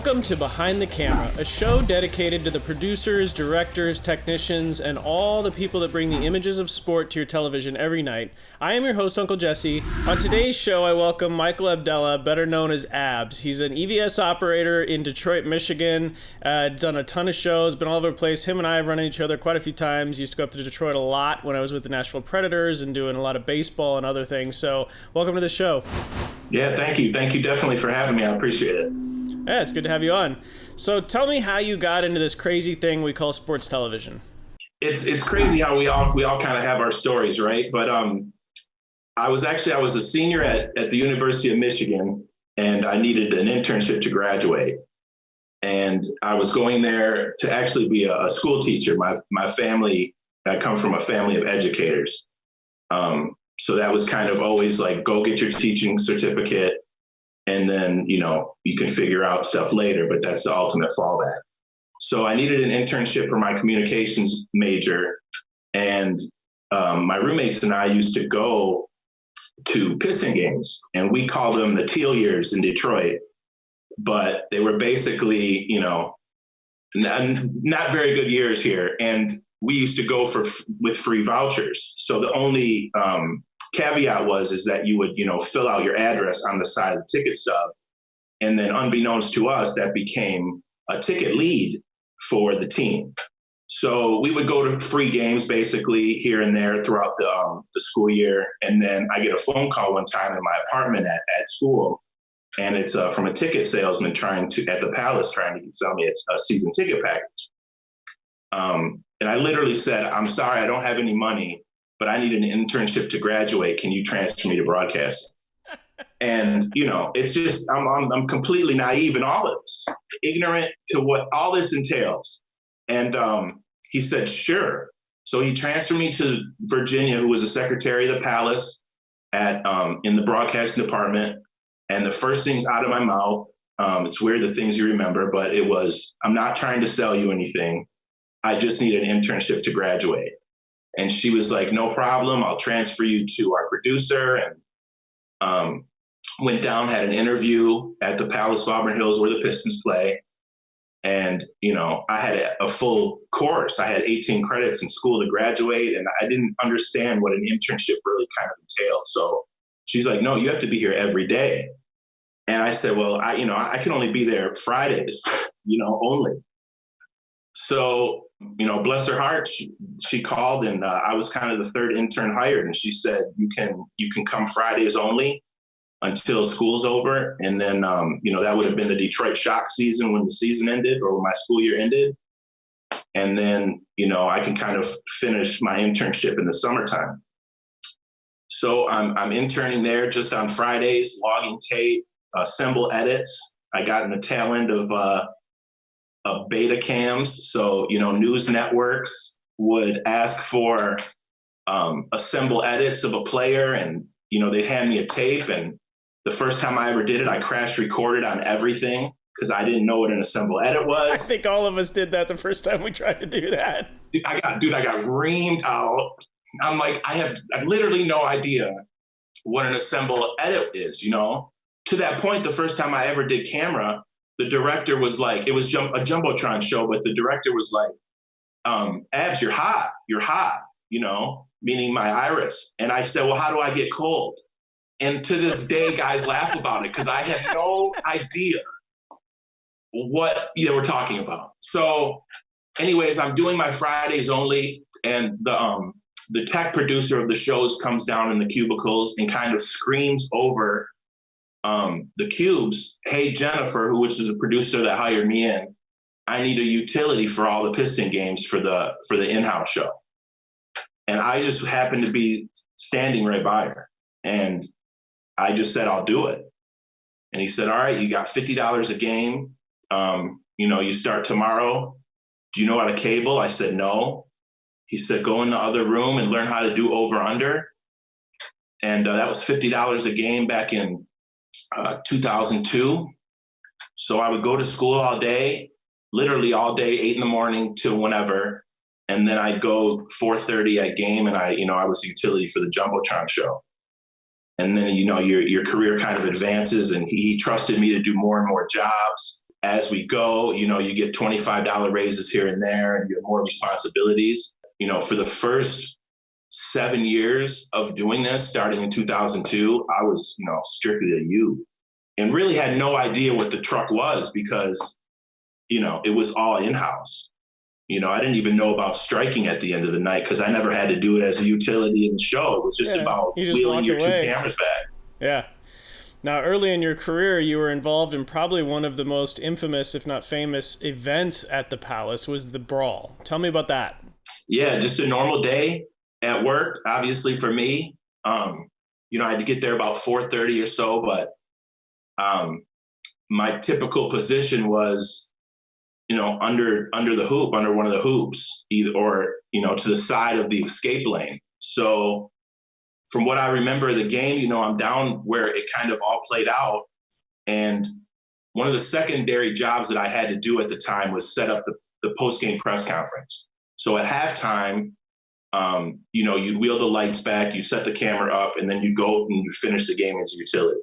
Welcome to Behind the Camera, a show dedicated to the producers, directors, technicians, and all the people that bring the images of sport to your television every night. I am your host, Uncle Jesse. On today's show, I welcome Michael Abdella, better known as Abs. He's an EVS operator in Detroit, Michigan, done a ton of shows, been all over the place. Him and I have run into each other quite a few times. Used to go up to Detroit a lot when I was with the Nashville Predators and doing a lot of baseball and other things. So welcome to the show. Yeah, thank you. Thank you definitely for having me. I appreciate it. Yeah, it's good to have you on. So tell me how you got into this crazy thing we call sports television. It's crazy how we all kind of have our stories, right? But I was a senior at the University of Michigan, and I needed an internship to graduate. And I was going there to actually be a school teacher. My family, I come from a family of educators. So that was kind of always like, go get your teaching certificate. And then, you can figure out stuff later, but that's the ultimate fallback. So I needed an internship for my communications major. And my roommates and I used to go to Piston games, and we called them the teal years in Detroit. But they were basically, not very good years here. And we used to go with free vouchers. So the only caveat is that you would, fill out your address on the side of the ticket stub. And then unbeknownst to us, that became a ticket lead for the team. So we would go to free games basically here and there throughout the school year. And then I get a phone call one time in my apartment at school. And it's from a ticket salesman at the Palace trying to sell me a season ticket package. And I literally said, I'm sorry, I don't have any money, but I need an internship to graduate. Can you transfer me to broadcasting? And, it's just, I'm completely naive in all of this, ignorant to what all this entails. And he said, sure. So he transferred me to Virginia, who was the secretary of the Palace in the broadcasting department. And the first things out of my mouth, it's weird the things you remember, but it was, I'm not trying to sell you anything. I just need an internship to graduate. And she was like, no problem. I'll transfer you to our producer. And went down, had an interview at the Palace Auburn Hills where the Pistons play. And, I had a full course. I had 18 credits in school to graduate. And I didn't understand what an internship really kind of entailed. So she's like, no, you have to be here every day. And I said, well, I can only be there Fridays, only. So, bless her heart, she called, and I was kind of the third intern hired. And she said, you can come Fridays only until school's over. And then, that would have been the Detroit Shock season when the season ended or when my school year ended. And then, I can kind of finish my internship in the summertime. So I'm interning there just on Fridays, logging tape, assemble edits. I got in the tail end of beta cams. So, news networks would ask for assemble edits of a player, and, they'd hand me a tape. And the first time I ever did it, I crash recorded on everything because I didn't know what an assemble edit was. I think all of us did that the first time we tried to do that. I got reamed out. I'm like, I have literally no idea what an assemble edit is, To that point, the first time I ever did camera, the director was like, it was a Jumbotron show, but the director was like, Abs, you're hot, meaning my iris. And I said, well, how do I get cold? And to this day, guys laugh about it because I had no idea what we're talking about. So anyways, I'm doing my Fridays only, and the tech producer of the shows comes down in the cubicles and kind of screams over the cubes, hey, Jennifer, which is the producer that hired me in, I need a utility for all the Piston games for the in-house show. And I just happened to be standing right by her. And I just said, I'll do it. And he said, all right, you got $50 a game. You start tomorrow. Do you know how to cable? I said, no. He said, go in the other room and learn how to do over under. And that was $50 a game back in 2002. So I would go to school all day, literally all day, 8 a.m. till whenever. And then I'd go 4:30 at game, and I was the utility for the Jumbotron show. And then, your career kind of advances, and he trusted me to do more and more jobs. as we go, you get $25 raises here and there, and you have more responsibilities. For the first 7 years of doing this, starting in 2002, I was, strictly a U, and really had no idea what the truck was because, it was all in-house. I didn't even know about striking at the end of the night because I never had to do it as a utility in the show. It was just about wheeling your 2 cameras back. Yeah. Now, early in your career, you were involved in probably one of the most infamous, if not famous, events at the Palace was the Brawl. Tell me about that. Yeah, just a normal day at work, obviously for me. I had to get there about 4:30 or so, but my typical position was, under the hoop, under one of the hoops, or to the side of the escape lane. So from what I remember of the game, I'm down where it kind of all played out. And one of the secondary jobs that I had to do at the time was set up the post-game press conference. So at halftime, you'd wheel the lights back, you'd set the camera up, and then you'd go and you finish the game as utility.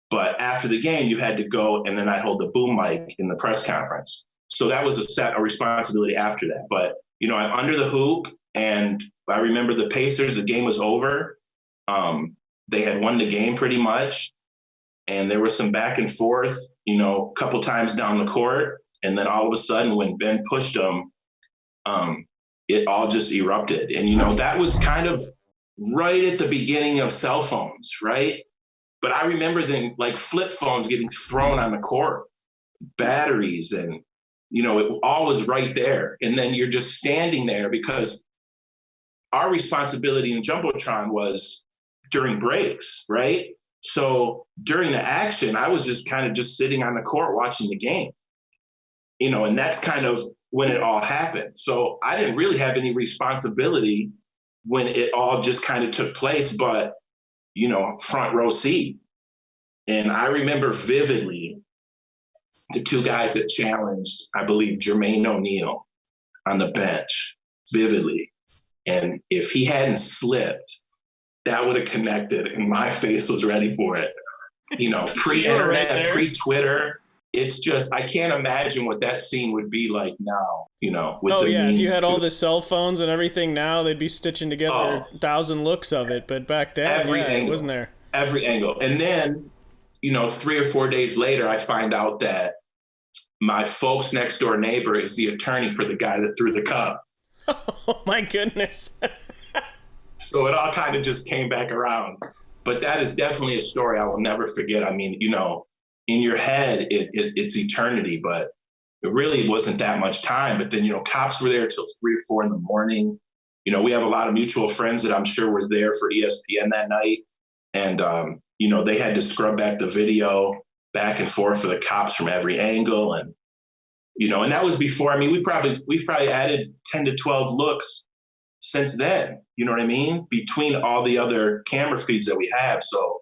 But after the game, you had to go, and then I'd hold the boom mic in the press conference. So that was a responsibility after that. But, I'm under the hoop, and I remember the Pacers, the game was over. They had won the game pretty much, and there was some back and forth, a couple times down the court. And then all of a sudden when Ben pushed them, it all just erupted. And, that was kind of right at the beginning of cell phones, right? But I remember then like flip phones getting thrown on the court, batteries, and, it all was right there. And then you're just standing there because our responsibility in Jumbotron was during breaks, right? So during the action, I was just kind of just sitting on the court watching the game, and that's kind of when it all happened. So I didn't really have any responsibility when it all just kind of took place, but, front row seat. And I remember vividly the 2 guys that challenged, I believe, Jermaine O'Neal on the bench, vividly. And if he hadn't slipped, that would have connected, and my face was ready for it. Pre-internet, right, pre-Twitter. It's just, I can't imagine what that scene would be like now, with the memes. If you had all the cell phones and everything now, they'd be stitching together 1,000 looks of it. But back then, it wasn't there. Every angle. And then, 3 or 4 days later, I find out that my folks' next door neighbor is the attorney for the guy that threw the cup. Oh, my goodness. So it all kind of just came back around. But that is definitely a story I will never forget. I mean, in your head, it's eternity, but it really wasn't that much time. But then, cops were there till 3 or 4 in the morning. We have a lot of mutual friends that I'm sure were there for ESPN that night. And, they had to scrub back the video back and forth for the cops from every angle. And, and that was before, I mean, we've probably added 10 to 12 looks since then, you know what I mean? Between all the other camera feeds that we have. So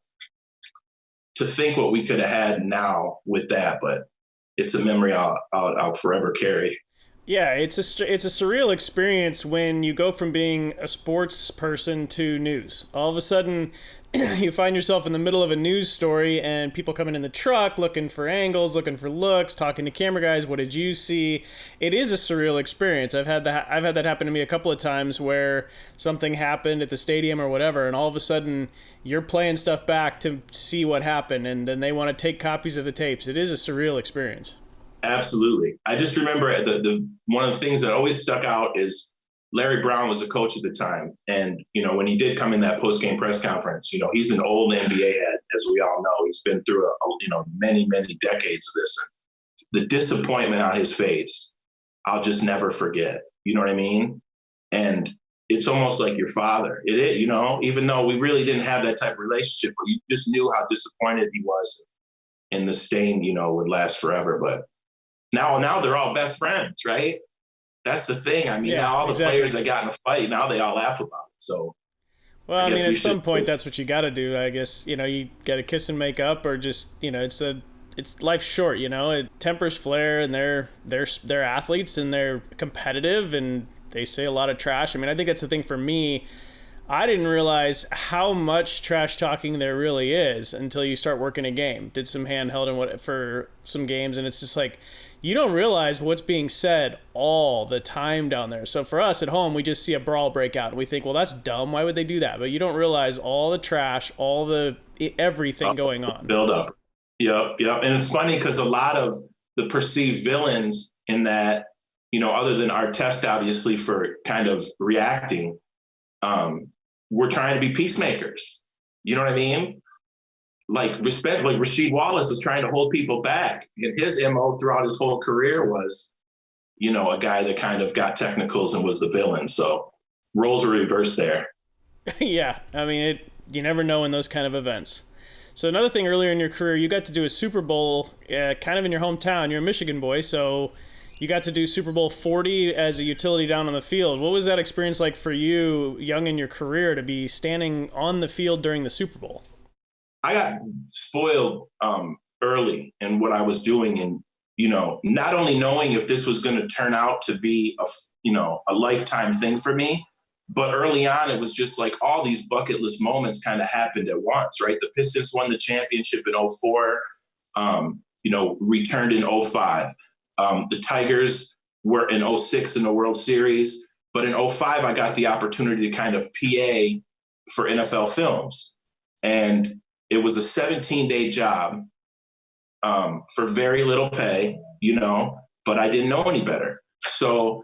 to think what we could have had now with that, but it's a memory I'll forever carry. Yeah, it's a surreal experience when you go from being a sports person to news. All of a sudden, you find yourself in the middle of a news story and people coming in the truck looking for angles, looking for looks, talking to camera guys. What did you see? It is a surreal experience. I've had that happen to me a couple of times where something happened at the stadium or whatever, and all of a sudden you're playing stuff back to see what happened, and then they want to take copies of the tapes. It is a surreal experience. Absolutely. I just remember the one of the things that always stuck out is Larry Brown was a coach at the time. And, when he did come in that post-game press conference, he's an old NBA head, as we all know. He's been through, many, many decades of this. The disappointment on his face, I'll just never forget. You know what I mean? And it's almost like your father. It is, even though we really didn't have that type of relationship, but you just knew how disappointed he was. And the stain, would last forever. But now they're all best friends, right? That's the thing. I mean, now all the players that got in a fight, now they all laugh about it. So, well, at some point, that's what you got to do. I guess you got to kiss and make up, or just it's life's short. Tempers flare, and they're athletes and they're competitive and they say a lot of trash. I mean, I think that's the thing for me. I didn't realize how much trash talking there really is until you start working a game. Did some handheld and what for some games, and it's just like you don't realize what's being said all the time down there. So for us at home, we just see a brawl break out and we think, well, that's dumb. Why would they do that? But you don't realize all the trash, all the everything going on. Build up. Yep. And it's funny because a lot of the perceived villains in that, other than our test, obviously, for kind of reacting, we're trying to be peacemakers. You know what I mean? Like Rasheed Wallace was trying to hold people back. And his MO throughout his whole career was, a guy that kind of got technicals and was the villain. So roles were reversed there. Yeah. I mean, you never know in those kind of events. So another thing earlier in your career, you got to do a Super Bowl kind of in your hometown. You're a Michigan boy, so you got to do Super Bowl 40 as a utility down on the field. What was that experience like for you, young in your career, to be standing on the field during the Super Bowl? I got spoiled early in what I was doing, and not only knowing if this was going to turn out to be a lifetime thing for me, but early on it was just like all these bucket list moments kind of happened at once, right? The Pistons won the championship in 04, returned in 05. The Tigers were in 06 in the World Series, but in 05 I got the opportunity to kind of PA for NFL Films, and it was a 17-day job for very little pay, but I didn't know any better. So,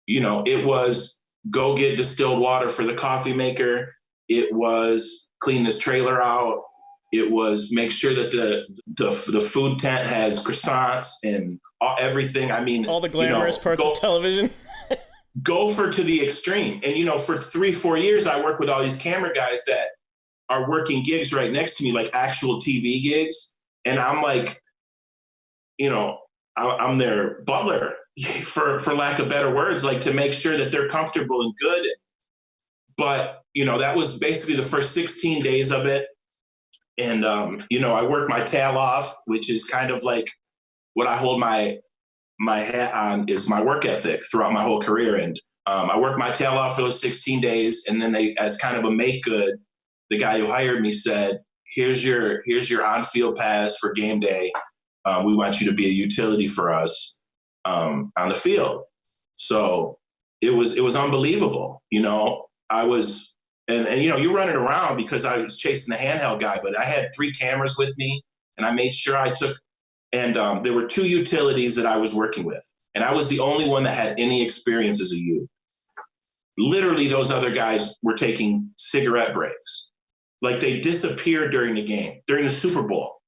it was go get distilled water for the coffee maker. It was clean this trailer out. It was make sure that the food tent has croissants and everything. I mean, all the glamorous parts of television. Go to the extreme. And, for 3-4 years, I worked with all these camera guys that are working gigs right next to me, like actual TV gigs. And I'm like, I'm their butler, for lack of better words, like to make sure that they're comfortable and good. But, that was basically the first 16 days of it. And, I worked my tail off, which is kind of like what I hold my hat on is my work ethic throughout my whole career. And I worked my tail off for those 16 days. And then they, as kind of a make good, the guy who hired me said, here's your on-field pass for game day. We want you to be a utility for us on the field. So it was unbelievable. I was, and you're running around because I was chasing the handheld guy, but I had 3 cameras with me, and I made sure I took, and there were 2 utilities that I was working with, and I was the only one that had any experience as a U. Literally, those other guys were taking cigarette breaks. Like they disappeared during the game, during the Super Bowl.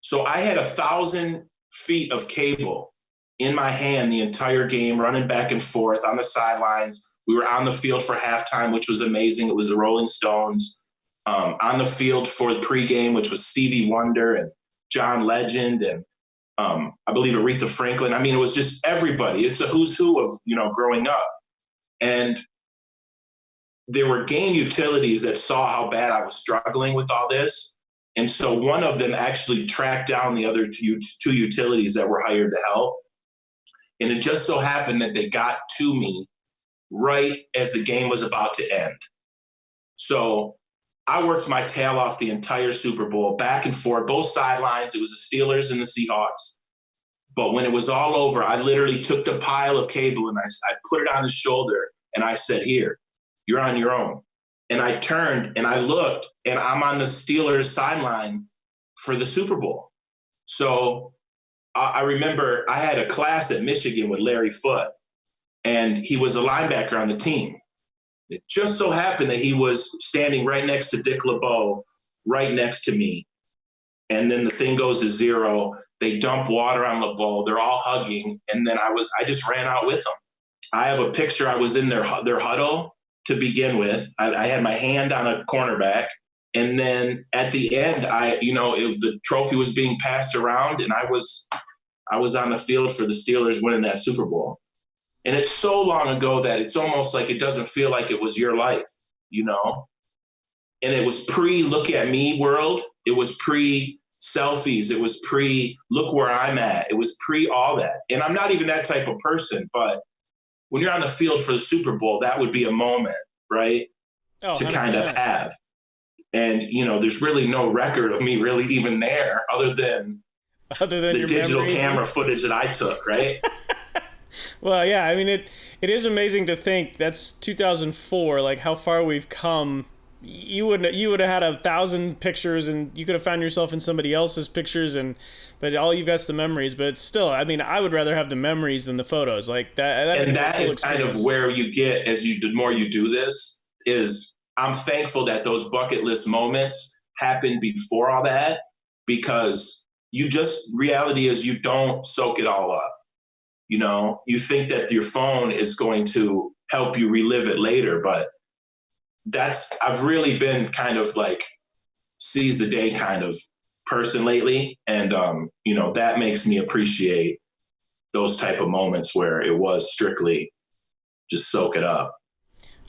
So I had 1,000 feet of cable in my hand the entire game, running back and forth on the sidelines. We were on the field for halftime, which was amazing. It was the Rolling Stones. On the field for the pregame, which was Stevie Wonder and John Legend and I believe Aretha Franklin. I mean, it was just everybody. It's a who's who of, growing up. And there were game utilities that saw how bad I was struggling with all this. And so one of them actually tracked down the other two utilities that were hired to help. And it just so happened that they got to me right as the game was about to end. So I worked my tail off the entire Super Bowl, back and forth, both sidelines. It was the Steelers and the Seahawks. But when it was all over, I literally took the pile of cable and I put it on his shoulder and I said, here, you're on your own. And I turned and I looked and I'm on the Steelers sideline for the Super Bowl. So I remember I had a class at Michigan with Larry Foote, and he was a linebacker on the team. It just so happened that he was standing right next to Dick LeBeau, right next to me. And then the thing goes to 0. They dump water on LeBeau. They're all hugging. And then I just ran out with them. I have a picture. I was in their huddle to begin with. I had my hand on a cornerback. And then at the end, the trophy was being passed around, and I was on the field for the Steelers winning that Super Bowl. And it's so long ago that it's almost like it doesn't feel like it was your life, And it was pre-look at me world. It was pre-selfies. It was pre-look where I'm at. It was pre all that. And I'm not even that type of person, but when you're on the field for the Super Bowl, that would be a moment, right? Oh, to kind of 100%. have. And, there's really no record of me really even there other than Other than the your digital memories. camera footage that I took, right? Well, yeah, I mean it is amazing to think that's 2004, like how far we've come. You would have had 1,000 pictures and you could have found yourself in somebody else's pictures, and but all you've got's the memories. But still, I mean, I would rather have the memories than the photos. Like that'd And be a that cool is kind of experience. where you get, as you the more you do this, is I'm thankful that those bucket list moments happened before all that, because reality is you don't soak it all up. You think that your phone is going to help you relive it later, but I've really been kind of like seize the day kind of person lately. And, that makes me appreciate those type of moments where it was strictly just soak it up.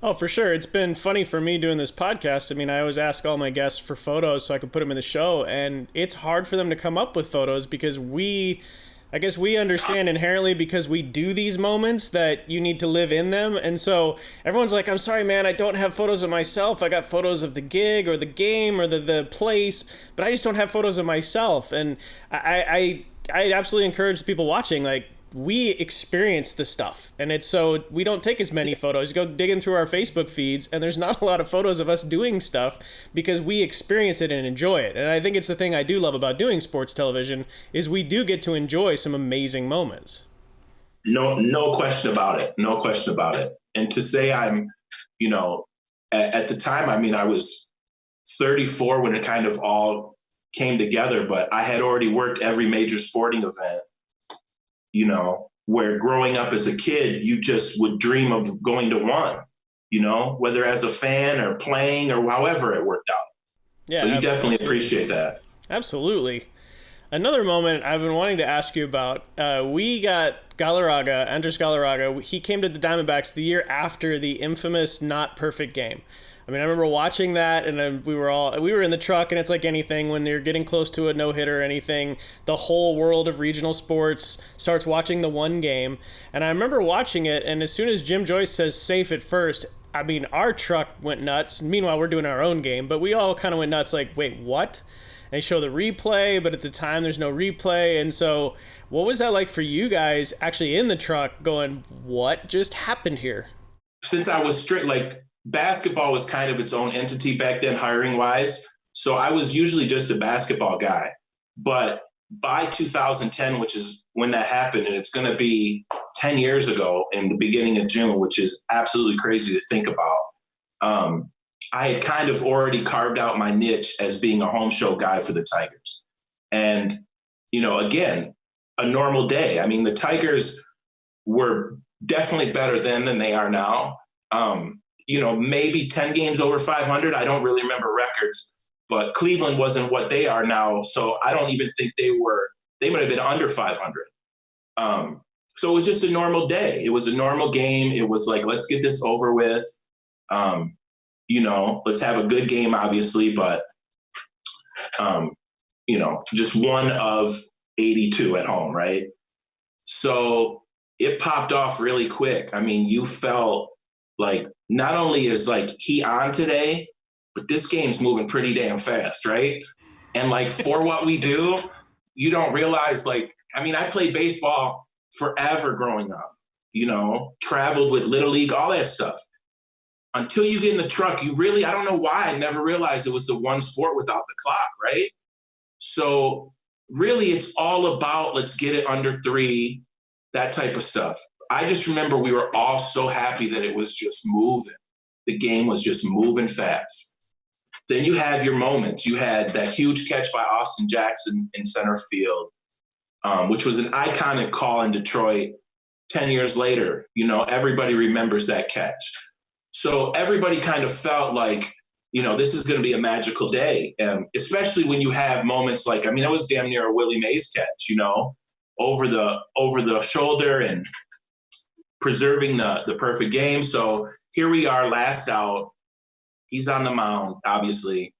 Oh, for sure. It's been funny for me doing this podcast. I mean, I always ask all my guests for photos so I can put them in the show, and it's hard for them to come up with photos because I guess we understand inherently because we do these moments that you need to live in them. And so everyone's like, I'm sorry, man, I don't have photos of myself. I got photos of the gig or the game or the place, but I just don't have photos of myself. And I absolutely encourage people watching, like, we experience the stuff, and it's so we don't take as many photos. You go digging through our Facebook feeds and there's not a lot of photos of us doing stuff because we experience it and enjoy it. And I think it's the thing I do love about doing sports television is we do get to enjoy some amazing moments. No question about it. No question about it. And to say I'm, at the time, I mean, I was 34 when it kind of all came together, but I had already worked every major sporting event, where growing up as a kid, you just would dream of going to one, whether as a fan or playing or however it worked out. Yeah, So you definitely absolutely. appreciate that. Absolutely. Another moment I've been wanting to ask you about, we got Galarraga, Andres Galarraga. He came to the Diamondbacks the year after the infamous not perfect game. I mean, I remember watching that, and then we were in the truck, and it's like anything when you're getting close to a no-hitter or anything, the whole world of regional sports starts watching the one game. And I remember watching it, and as soon as Jim Joyce says safe at first, I mean, our truck went nuts. Meanwhile, we're doing our own game, but we all kind of went nuts like, wait, what? They show the replay, but at the time there's no replay. And so what was that like for you guys actually in the truck going, what just happened here? Since I was strict, like basketball was kind of its own entity back then, hiring wise. So I was usually just a basketball guy. But by 2010, which is when that happened, and it's going to be 10 years ago in the beginning of June, which is absolutely crazy to think about. I had kind of already carved out my niche as being a home show guy for the Tigers. And, again, a normal day. I mean, the Tigers were definitely better then than they are now. Maybe 10 games over 500. I don't really remember records, but Cleveland wasn't what they are now. So I don't even think they might have been under 500. So it was just a normal day. It was a normal game. It was like, let's get this over with. Let's have a good game, obviously, but, just one of 82 at home, right? So it popped off really quick. I mean, you felt like not only is like he on today, but this game's moving pretty damn fast, right? And like for what we do, you don't realize I played baseball forever growing up, traveled with Little League, all that stuff. Until you get in the truck, I don't know why I never realized it was the one sport without the clock, right? So really it's all about let's get it under 3, that type of stuff. I just remember we were all so happy that it was just moving. The game was just moving fast. Then you have your moments. You had that huge catch by Austin Jackson in center field, which was an iconic call in Detroit 10 years later. Everybody remembers that catch. So everybody kind of felt like, this is going to be a magical day. Especially when you have moments like, it was damn near a Willie Mays catch, over the shoulder and preserving the perfect game. So here we are, last out. He's on the mound, obviously.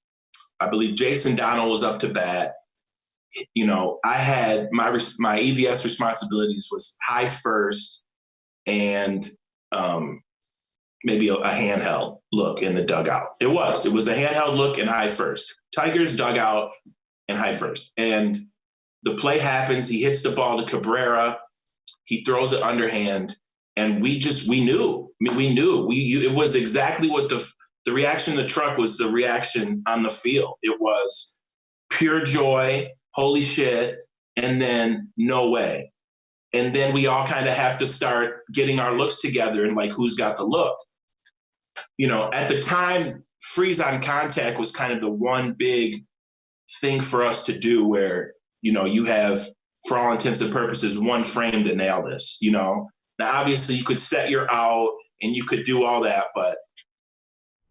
I believe Jason Donnell was up to bat. I had my EVS responsibilities was high first and maybe a handheld look in the dugout. It was a handheld look in high first. Tigers dugout and high first. And the play happens. He hits the ball to Cabrera. He throws it underhand. And we knew. I mean, it was exactly what the reaction in the truck was the reaction on the field. It was pure joy, holy shit, and then no way. And then we all kind of have to start getting our looks together and like, who's got the look? You know, at the time, freeze on contact was kind of the one big thing for us to do where, you know, you have, for all intents and purposes, one frame to nail this, you know? Now, obviously, you could set your out and you could do all that, but,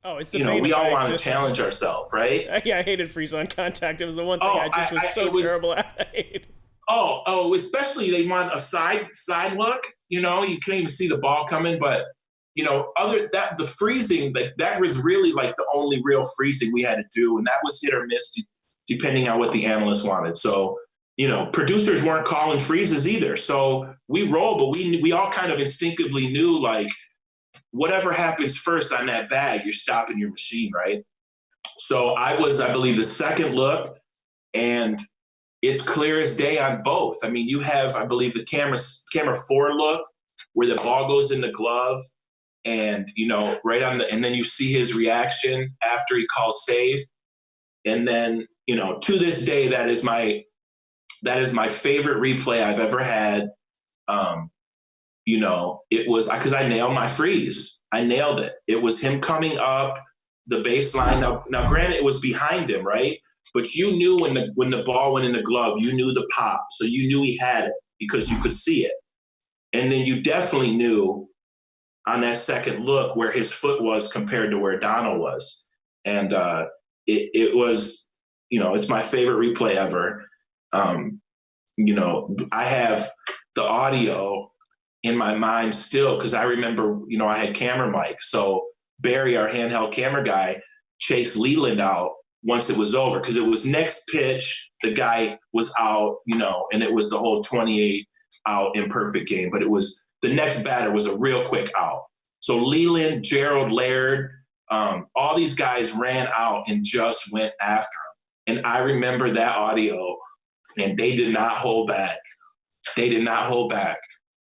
it's the you know, we all want to existence. challenge ourselves, right? Yeah, I hated freeze on contact. It was the one thing I just was so terrible at. Especially they want a side look. You know, you can't even see the ball coming, but you know, the freezing, like that was really like the only real freezing we had to do, and that was hit or miss depending on what the analyst wanted. So, you know, producers weren't calling freezes either. So we rolled, but we all kind of instinctively knew like whatever happens first on that bag, you're stopping your machine, right? So I believe, the second look, and it's clear as day on both. I mean, you have, I believe, the camera 4 look where the ball goes in the glove and, you know, and then you see his reaction after he calls save. And then, you know, to this day, that is my favorite replay I've ever had. You know, it was because I nailed my freeze. I nailed it. It was him coming up the baseline. Now, granted, it was behind him, right? But you knew when the ball went in the glove, you knew the pop. So you knew he had it because you could see it. And then you definitely knew on that second look where his foot was compared to where Donald was. And it was, you know, it's my favorite replay ever. You know, I have the audio in my mind still because I remember, you know, I had camera mic. So Barry, our handheld camera guy, chased Leland out once it was over, because it was next pitch, the guy was out, you know, and it was the whole 28 out imperfect game. But it was the next batter was a real quick out. So Leland, Gerald, Laird, all these guys ran out and just went after him. And I remember that audio, and they did not hold back. They did not hold back,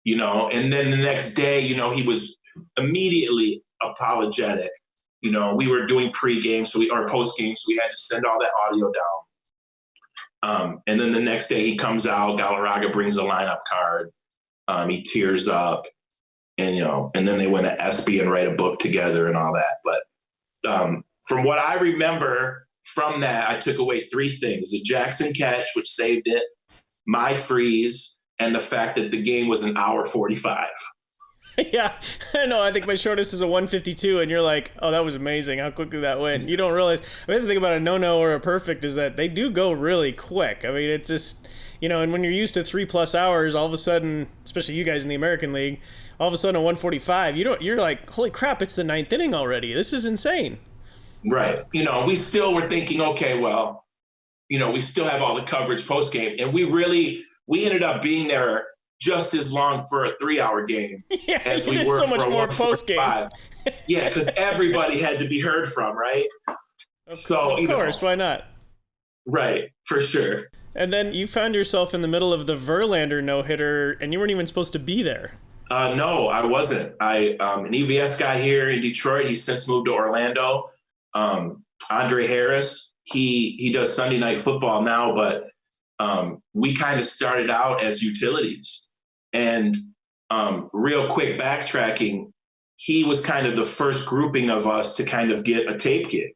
you know. And then the next day, you know, he was immediately apologetic. You know, we were doing pre-game, or post-game, so we had to send all that audio down. And then the next day he comes out, Galarraga brings a lineup card. He tears up, and, you know, and then they went to SB and write a book together and all that. But from what I remember from that, I took away 3 things: the Jackson catch, which saved it, my freeze, and the fact that the game was an hour 45. Yeah, I know. I think my shortest is a 152, and you're like, oh, that was amazing how quickly that went. You don't realize. I mean, the thing about a no-no or a perfect is that they do go really quick. I mean, it's just, you know, and when you're used to 3+ hours, all of a sudden, especially you guys in the American League, all of a sudden a 145, you're like, holy crap, it's the 9th inning already. This is insane. Right. You know, we still were thinking, okay, well, you know, we still have all the coverage post-game, and we ended up being there just as long for a 3-hour game as we were so for much a more post game. Yeah, because everybody had to be heard from, right? Of course, why not? Right, for sure. And then you found yourself in the middle of the Verlander no-hitter, and you weren't even supposed to be there. No, I wasn't. An EVS guy here in Detroit. He's since moved to Orlando. Andre Harris. He does Sunday Night Football now, but we kind of started out as utilities. And real quick backtracking, he was kind of the first grouping of us to kind of get a tape gig.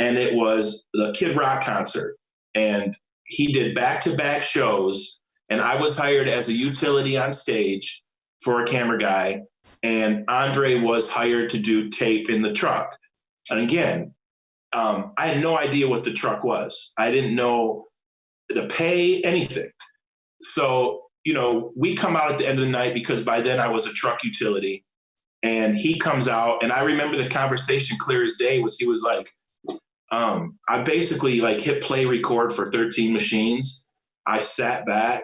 And it was the Kid Rock concert. And he did back-to-back shows. And I was hired as a utility on stage for a camera guy. And Andre was hired to do tape in the truck. And again, I had no idea what the truck was. I didn't know the pay, anything. So, you know, we come out at the end of the night because by then I was a truck utility, and he comes out, and I remember the conversation clear as day was he was like, I basically like hit play record for 13 machines. I sat back,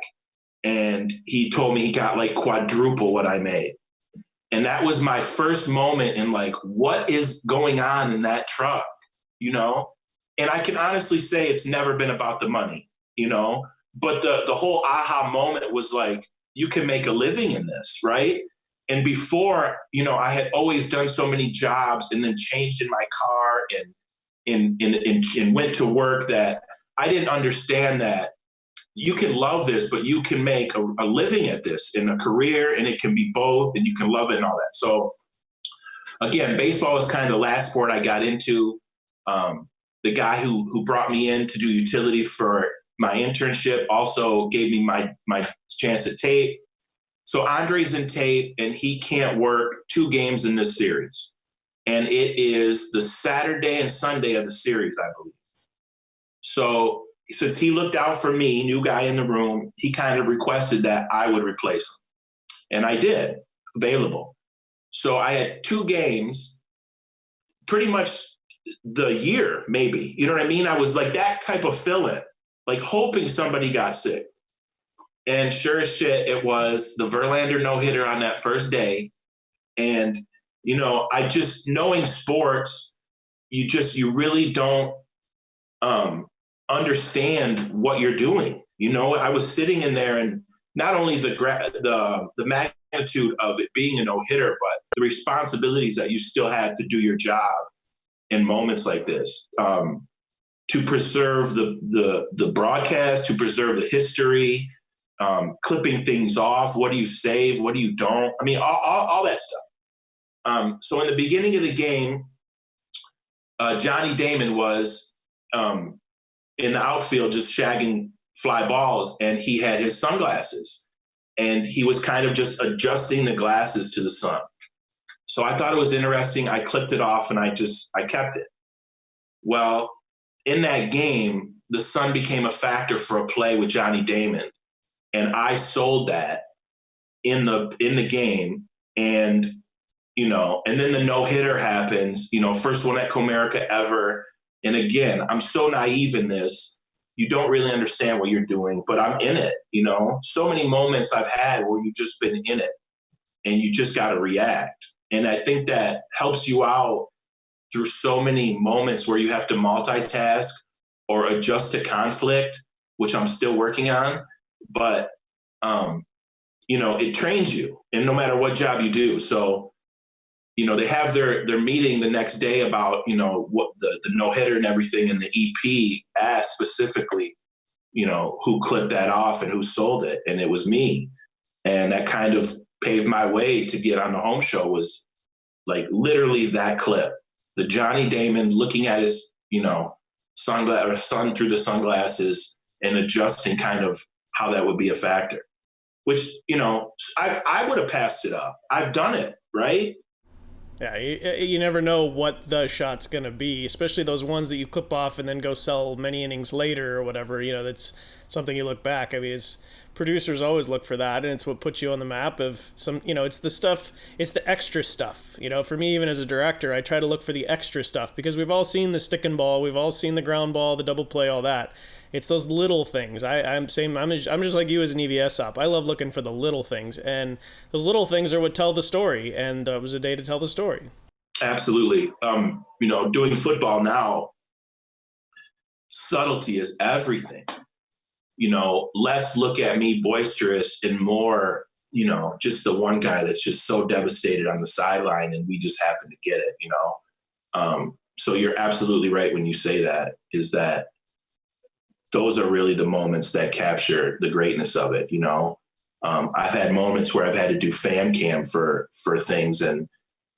and he told me he got like quadruple what I made. And that was my first moment in like, what is going on in that truck, you know? And I can honestly say it's never been about the money, you know? But the whole aha moment was like, you can make a living in this, right? And before, you know, I had always done so many jobs and then changed in my car and went to work that I didn't understand that you can love this, but you can make a living at this in a career, and it can be both, and you can love it and all that. So again, baseball was kind of the last sport I got into. The guy who brought me in to do utility for my internship also gave me my chance at tape. So Andre's in tape, and he can't work 2 games in this series. And it is the Saturday and Sunday of the series, I believe. So since he looked out for me, new guy in the room, he kind of requested that I would replace him. And I did, available. So I had 2 games, pretty much the year, maybe. You know what I mean? I was like that type of fill-in, like hoping somebody got sick. And sure as shit, it was the Verlander no-hitter on that first day. And, you know, I just, knowing sports, you really don't understand what you're doing. You know, I was sitting in there, and not only the magnitude of it being a no-hitter, but the responsibilities that you still have to do your job in moments like this, to preserve the broadcast, to preserve the history, clipping things off. What do you save? What do you don't? I mean, all that stuff. So in the beginning of the game, Johnny Damon was in the outfield just shagging fly balls, and he had his sunglasses, and he was kind of just adjusting the glasses to the sun. So I thought it was interesting. I clipped it off, and I kept it. Well, in that game, the sun became a factor for a play with Johnny Damon, and I sold that in the game. And, you know, and then the no-hitter happens, you know, first one at Comerica ever. And again, I'm so naive in this. You don't really understand what you're doing, but I'm in it, you know. So many moments I've had where you've just been in it, and you just got to react. And I think that helps you out through so many moments where you have to multitask or adjust to conflict, which I'm still working on. But, you know, it trains you, and no matter what job you do. So, you know, they have their meeting the next day about, you know, what the no-hitter and everything, and the EP asked specifically, you know, who clipped that off and who sold it. And it was me. And that kind of paved my way to get on the home show, was like literally that clip. The Johnny Damon looking at his, you know, sun through the sunglasses and adjusting kind of how that would be a factor, which, you know, I would have passed it up. I've done it, right? Yeah, you never know what the shot's going to be, especially those ones that you clip off and then go sell many innings later or whatever. You know, that's something you look back. I mean, it's producers always look for that, and it's what puts you on the map of some, you know, it's the stuff, it's the extra stuff. You know, for me, even as a director, I try to look for the extra stuff, because we've all seen the stick and ball, we've all seen the ground ball, the double play, all that. It's those little things. I'm just like you as an EVS op. I love looking for the little things, and those little things are what tell the story. And it was a day to tell the story. Absolutely. You know, doing football now, subtlety is everything. You know, less look at me boisterous and more, you know, just the one guy that's just so devastated on the sideline, and we just happen to get it. You know, so you're absolutely right when you say that. Is that those are really the moments that capture the greatness of it. You know, I've had moments where I've had to do fan cam for things, and,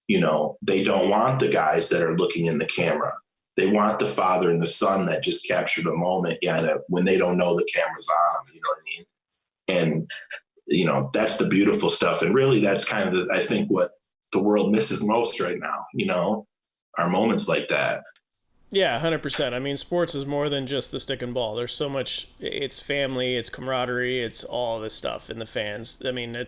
you know, they don't want the guys that are looking in the camera. They want the father and the son that just captured a moment, when they don't know the camera's on, you know what I mean? And, you know, that's the beautiful stuff. And really that's kind of, I think, what the world misses most right now, you know, are moments like that. Yeah, 100%. I mean, sports is more than just the stick and ball. There's so much, it's family, it's camaraderie, it's all this stuff, and the fans. I mean,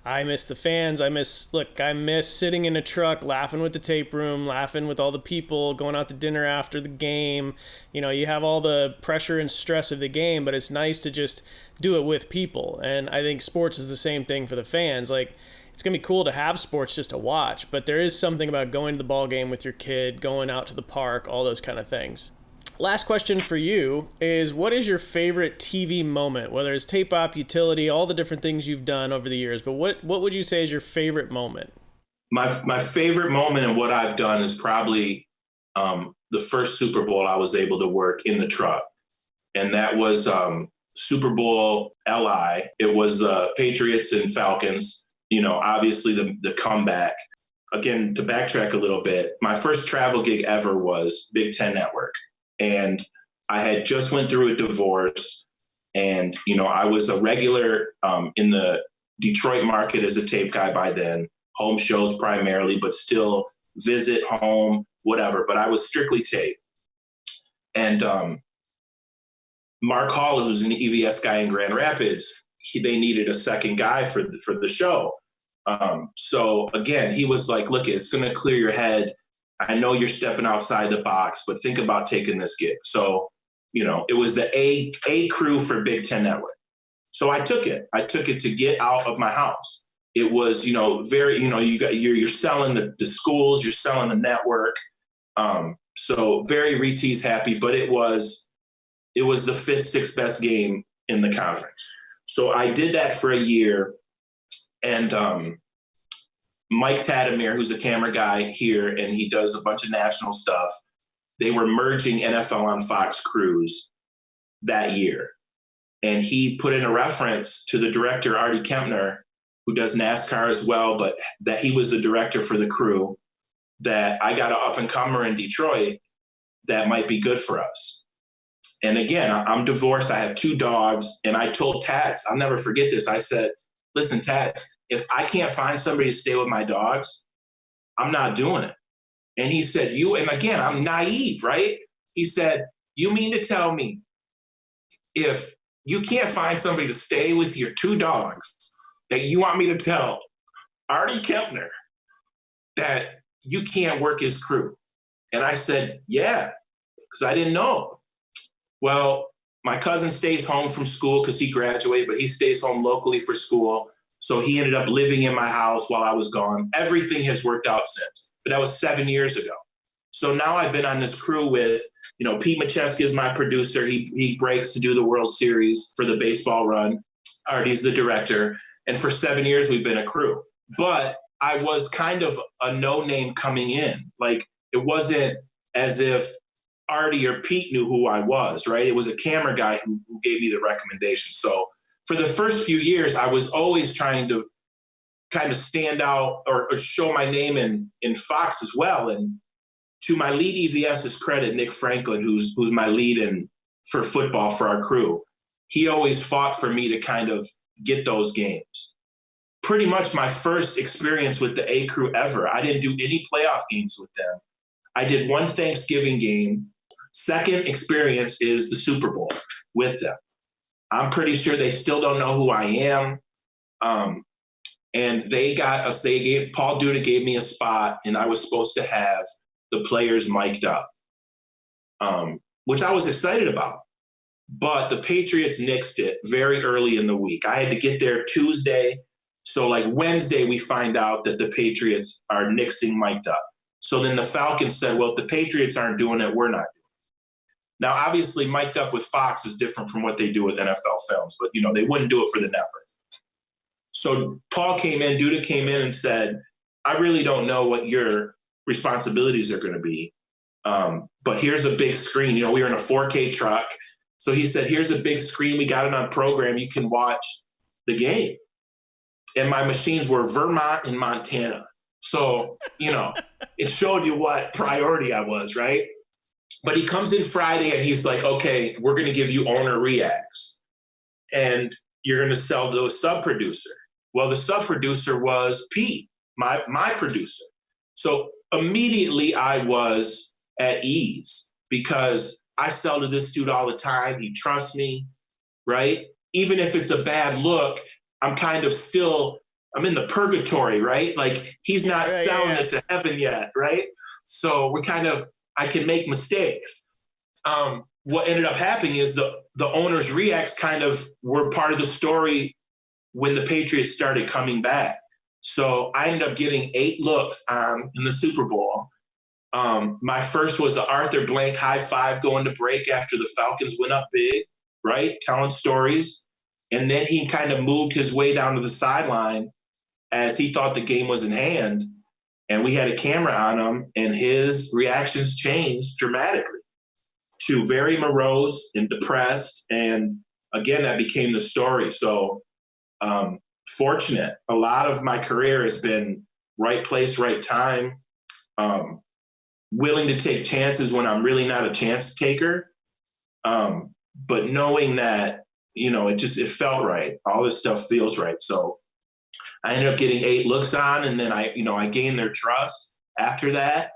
I miss the fans. I miss sitting in a truck, laughing with the tape room, laughing with all the people, going out to dinner after the game. You know, you have all the pressure and stress of the game, but it's nice to just do it with people. And I think sports is the same thing for the fans. Like, it's going to be cool to have sports just to watch, but there is something about going to the ball game with your kid, going out to the park, all those kind of things. Last question for you is, what is your favorite TV moment, whether it's tape op, utility, all the different things you've done over the years, but what would you say is your favorite moment? My favorite moment in what I've done is probably the first Super Bowl I was able to work in the truck. And that was Super Bowl LI. It was Patriots and Falcons, obviously the comeback. Again, to backtrack a little bit, my first travel gig ever was Big Ten Network. And I had just went through a divorce, and, I was a regular in the Detroit market as a tape guy by then, home shows primarily, but still visit home, whatever. But I was strictly tape. And Mark Hall, who's an EVS guy in Grand Rapids, they needed a second guy for the show. So again, he was like, look, it's going to clear your head. I know you're stepping outside the box, but think about taking this gig. So, it was the A crew for Big Ten Network. So I took it. I took it to get out of my house. It was, very, you're selling the schools, you're selling the network. So very Reese's happy, but it was the fifth, sixth best game in the conference. So I did that for a year, and Mike Tadamir, who's a camera guy here, and he does a bunch of national stuff, they were merging NFL on Fox crews that year. And he put in a reference to the director, Artie Kempner, who does NASCAR as well, but that he was the director for the crew, that I got an up-and-comer in Detroit that might be good for us. And again, I'm divorced. I have 2 dogs. And I told Tats, I'll never forget this. I said, listen, Tats, if I can't find somebody to stay with my dogs, I'm not doing it. And he said, and again, I'm naive, right? He said, you mean to tell me if you can't find somebody to stay with your 2 dogs, that you want me to tell Artie Kempner that you can't work his crew? And I said, yeah, because I didn't know. Well, my cousin stays home from school because he graduated, but he stays home locally for school. So he ended up living in my house while I was gone. Everything has worked out since, but that was 7 years ago. So now I've been on this crew with, Pete Macheski is my producer. He breaks to do the World Series for the baseball run. Artie's the director. And for 7 years, we've been a crew. But I was kind of a no-name coming in. Like, it wasn't as if Artie or Pete knew who I was, right? It was a camera guy who gave me the recommendation. So for the first few years, I was always trying to kind of stand out or show my name in Fox as well. And to my lead EVS's credit, Nick Franklin, who's my lead for football for our crew, he always fought for me to kind of get those games. Pretty much my first experience with the A crew ever. I didn't do any playoff games with them. I did one Thanksgiving game. Second experience is the Super Bowl with them. I'm pretty sure they still don't know who I am. And Paul Duda gave me a spot, and I was supposed to have the players mic'd up, which I was excited about. But the Patriots nixed it very early in the week. I had to get there Tuesday. So like Wednesday, we find out that the Patriots are nixing mic'd up. So then the Falcons said, well, if the Patriots aren't doing it, we're not doing it. Now, obviously, mic'd up with Fox is different from what they do with NFL films, but, they wouldn't do it for the network. So Duda came in and said, I really don't know what your responsibilities are going to be, but here's a big screen. We were in a 4K truck. So he said, here's a big screen. We got it on program. You can watch the game. And my machines were Vermont and Montana. So, it showed you what priority I was, right? But he comes in Friday and he's like, okay, we're going to give you owner reacts. And you're going to sell to a sub-producer. Well, the sub-producer was Pete, my producer. So immediately I was at ease because I sell to this dude all the time. He trusts me, right? Even if it's a bad look, I'm kind of I'm in the purgatory, right? Like he's not selling it to heaven yet, right? So I can make mistakes. What ended up happening is the owner's reacts kind of were part of the story when the Patriots started coming back. So I ended up getting 8 looks in the Super Bowl. My first was the Arthur Blank high five going to break after the Falcons went up big, right? Telling stories. And then he kind of moved his way down to the sideline as he thought the game was in hand. And we had a camera on him, and his reactions changed dramatically to very morose and depressed. And again, that became the story. So fortunate. A lot of my career has been right place, right time. Willing to take chances when I'm really not a chance taker. But knowing that, it felt right. All this stuff feels right. So I ended up getting 8 looks on, and then I gained their trust after that.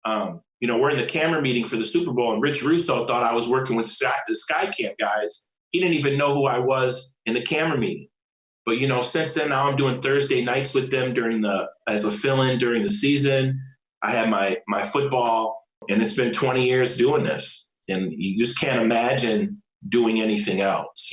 We're in the camera meeting for the Super Bowl, and Rich Russo thought I was working with the Sky Camp guys. He didn't even know who I was in the camera meeting. But, since then, now I'm doing Thursday nights with them as a fill-in during the season. I have my football, and it's been 20 years doing this. And you just can't imagine doing anything else,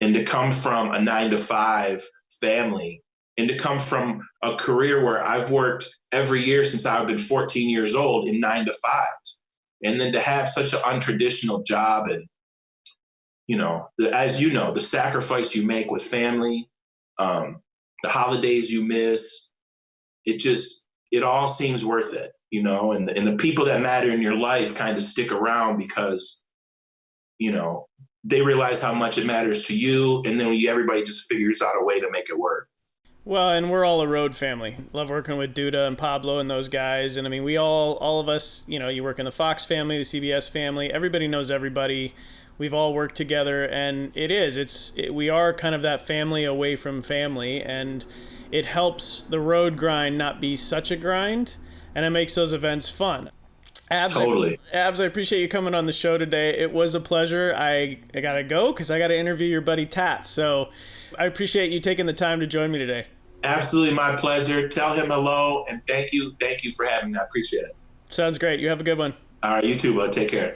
And to come from a 9-to-5 family, and to come from a career where I've worked every year since I've been 14 years old in 9-to-5s. And then to have such an untraditional job and, as the sacrifice you make with family, the holidays you miss, it all seems worth it, and the people that matter in your life kind of stick around because, they realize how much it matters to you. And then everybody just figures out a way to make it work. Well, and we're all a road family. Love working with Duda and Pablo and those guys. And I mean, we all of us, you work in the Fox family, the CBS family, everybody knows everybody. We've all worked together, and we are kind of that family away from family, and it helps the road grind not be such a grind, and it makes those events fun. Abs, totally. Abs, I appreciate you coming on the show today. It was a pleasure. I got to go because I got to interview your buddy Tats. So I appreciate you taking the time to join me today. Absolutely my pleasure. Tell him hello, and thank you for having me. I appreciate it. Sounds great. You have a good one. All right, you too, bud. Take care.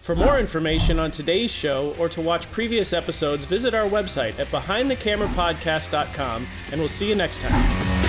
For more information on today's show or to watch previous episodes, visit our website at behindthecamerapodcast.com, and we'll see you next time.